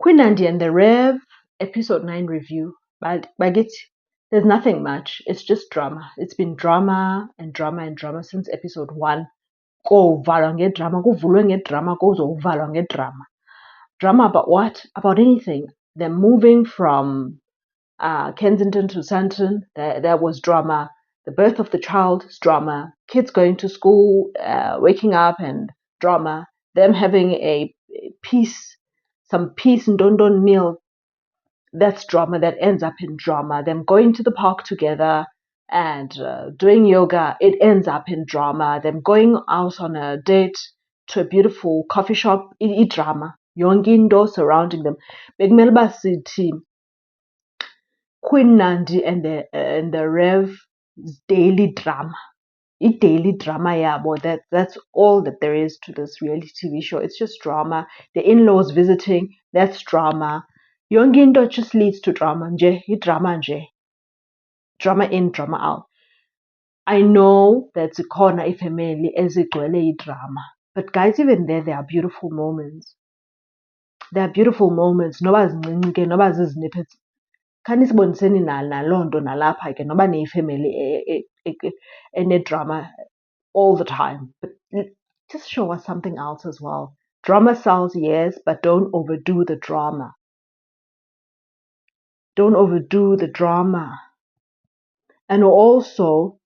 Kwinandi and the Rev, episode 9 review. But there's nothing much. It's just drama. It's been drama and drama and drama since episode 1. Kovalwa ngedrama, kuvulwe ngedrama, kuzovalwa ngedrama. Drama about what? About anything. They're moving from Kensington to Santon. There was drama. The birth of the child is drama. Kids going to school, waking up, and drama. Them having some peace and Dondon meal. That's drama. That ends up in drama. Them going to the park together and doing yoga. It ends up in drama. Them going out on a date to a beautiful coffee shop. It drama. Yonke into surrounding them. Bekumele uba sithi Queen Nandi and the Rev daily drama. Daily drama yabo. That's all that there is to this reality TV show. It's just drama. The in-laws visiting, that's drama. Yonke into just leads to drama nje. Drama nje. Drama in, drama out. I know that zikhona ifamily ezigcwele drama, but guys, even there are beautiful moments. There are beautiful moments. Noba zincinci ke, noba zizinippets. Khanisiboniseni naloo nto nalapha ke noba neyifamily ene-drama all the time. But just show us something else as well. Drama sells, yes, but don't overdo the drama. Don't overdo the drama. And also,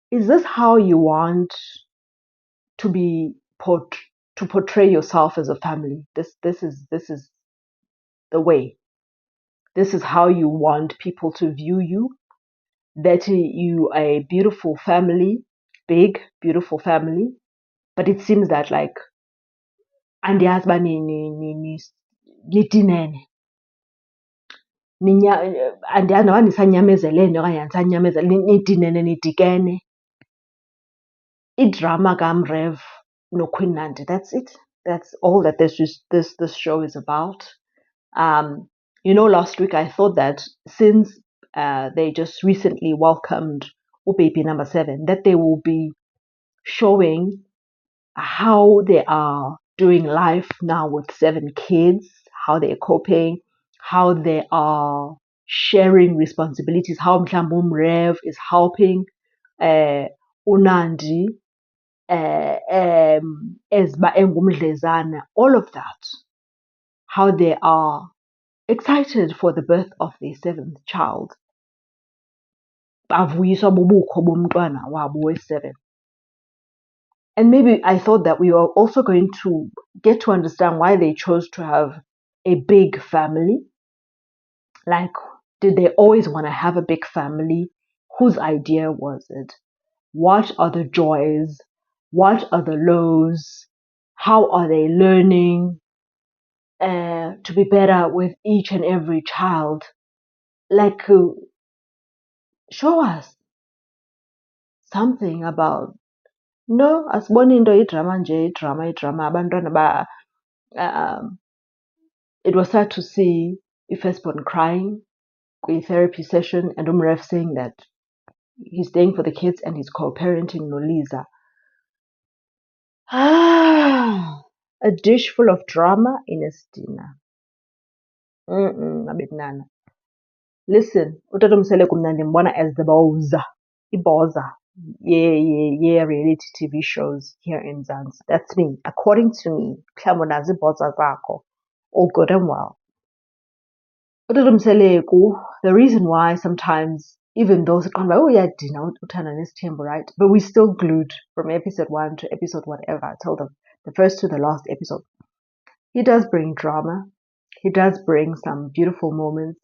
is this how you want to portray yourself as a family? This is the way. This is how you want people to view you. That you are a beautiful family, big, beautiful family, but it seems that like andiyazi uba nitinene. Andiyazi noba nisanyamezelene okanye anisanyamezele, nitinene nidikene. Idrama kaMrev noQueen Nandi, that's it. That's all that this show is about. Last week I thought that since they just recently welcomed baby number 7, that they will be showing how they are doing life now with 7 kids, how they're coping, how they are sharing responsibilities, how mhlawumbe uMrev is helping uNandi as engumdlezana, all of that. How they are excited for the birth of their 7th child. Bavuyiswa bubukho bomntwana wabo we-7. And maybe I thought that we were also going to get to understand why they chose to have a big family. Like, did they always want to have a big family? Whose idea was it? What are the joys? What are the lows? How are they learning to be better with each and every child? Like, show us something about. No, asiboni into idrama nje, idrama. Abantwana it was sad to see iFirstborn crying in therapy session and uMrev saying that he's staying for the kids and he's co-parenting Noliza. A dish full of drama in a dinner. Abetnana. Listen, uTata Mseleku mna ndimbona as the iboza. Yeah, reality TV shows here in Zanzibar. That's me. According to me, mhlawumbe nazo iboza zakho. All good and well. uTata Mseleku, the reason why sometimes, even those uyadina uthanda nesithembu, right? But we still glued from episode 1 to episode whatever, till the first to the last episode. He does bring drama. He does bring some beautiful moments.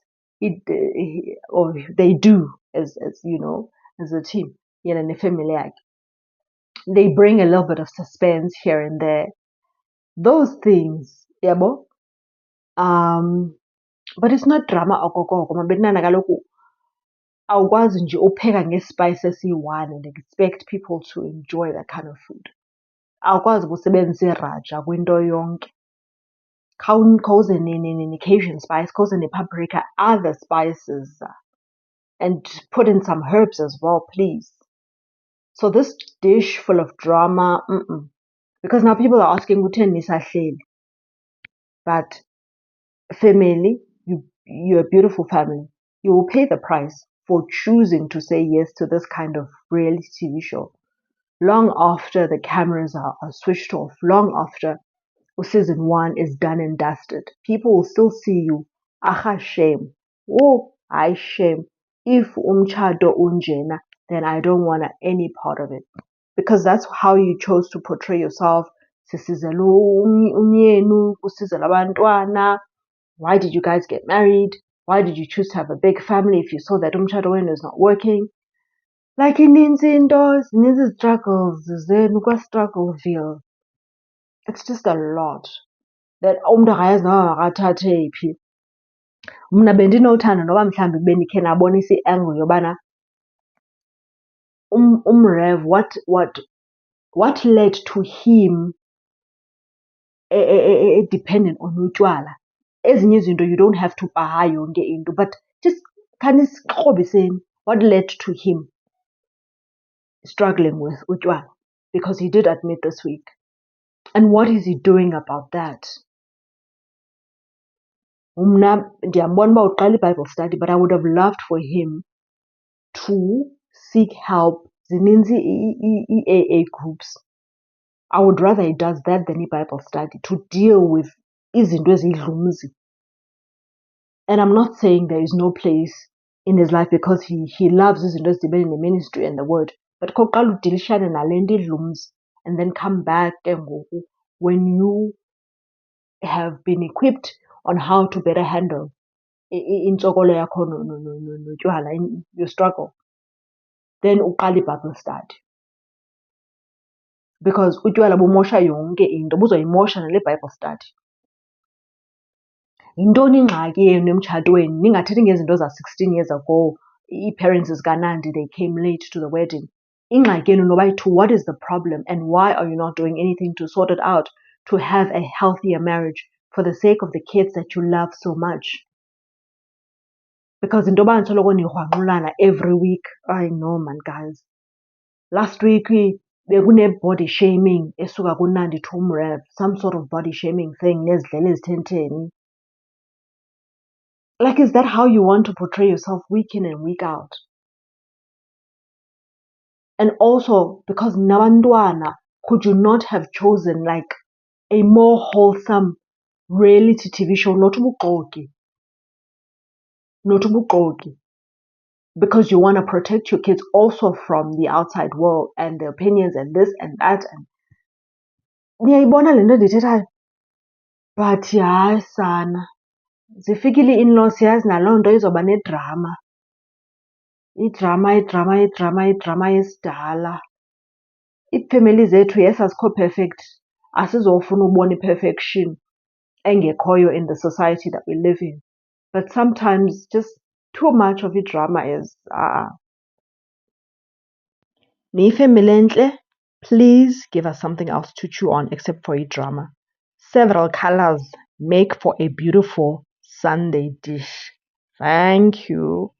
Or they do, as you know, as a team, in a family. They bring a little bit of suspense here and there. Those things, yabo. But it's not drama okokoko. Mabetnana kaloku awukwazi nje upheka ngespice esi-1 and expect people to enjoy that kind of food. Awukwazi ukusebenzisa iraja kwinto yonke. Khawuze ne-Cajun spice, khawuze ne-paprika, other spices, and put in some herbs as well, please. So this dish full of drama, because now people are asking, kutheni nisahleli? But family, you're a beautiful family. You will pay the price for choosing to say yes to this kind of reality TV show. Long after the cameras are switched off, long after season 1 is done and dusted, people will still see you. Aha, shame. Oh, I shame. If umchado unjena, then I don't want any part of it. Because that's how you chose to portray yourself. Sisizela umyenu, usizela abantwana. Why did you guys get married? Why did you choose to have a big family if you saw that umchado wenu is not working? Like ininzi into, zininzi struggles, then struggleville. It's just a lot that umntu akayazi noba makathathe phi. Mna bendinothanda noba mhlawumbi bendikhe nabonisa i-angle yobana umRev what led to him dependent on utywala. Ezinye izinto you don't have to paha yonke into, but just khanisikrobiseni what led to him struggling with utywala, because he did admit this week. And what is he doing about that? Mna ndiyambona uba uqala iBible study, but I would have loved for him to seek help. Zininzi ii-AA groups. I would rather he does that than iBible study to deal with izinto ezidlumzi. And I'm not saying there is no place in his life because he loves izinto ezidibene neministry and the word. But koqala udilishane nale nto idlumzi and then come back ke ngoku when you have been equipped on how to better handle intsokolo yakho notywala, your struggle, then uqala iBible study. Because utywala bumosha yonke into, buzoyimosha nale Bible study. Yintoni ingxaki yenu emtshatweni? Ningathethi ngezinto za-16 years ago, ii-parents zikaNandi, they came late to the wedding. Ingxaki yenu nobayi-2, what is the problem and why are you not doing anything to sort it out, to have a healthier marriage for the sake of the kids that you love so much? Because into yoba ndisoloko nirhwanqulana every week, I know man guys. Last week bekune-body shaming esuka kuNandi to umRev, some sort of body shaming thing, nezidlele ezithentheni. Like, is that how you want to portray yourself week in and week out? And also, because nabantwana, could you not have chosen like a more wholesome reality TV show? Not ubuxoki. Because you want to protect your kids also from the outside world and the opinions and this and that. And niyayibona le nto ndithethayo? But hayi sana, zifikile ii-in-laws yazi naloo nto izoba nedrama. Idrama yesidala. Iifemeli zethu yes azikho perfect, asizofuna ubona i-perfection engekhoyo in the society that we live in. But sometimes just too much of drama is niyifemeli entle, please give us something else to chew on except for drama. Several colors make for a beautiful Sunday dish. Thank you.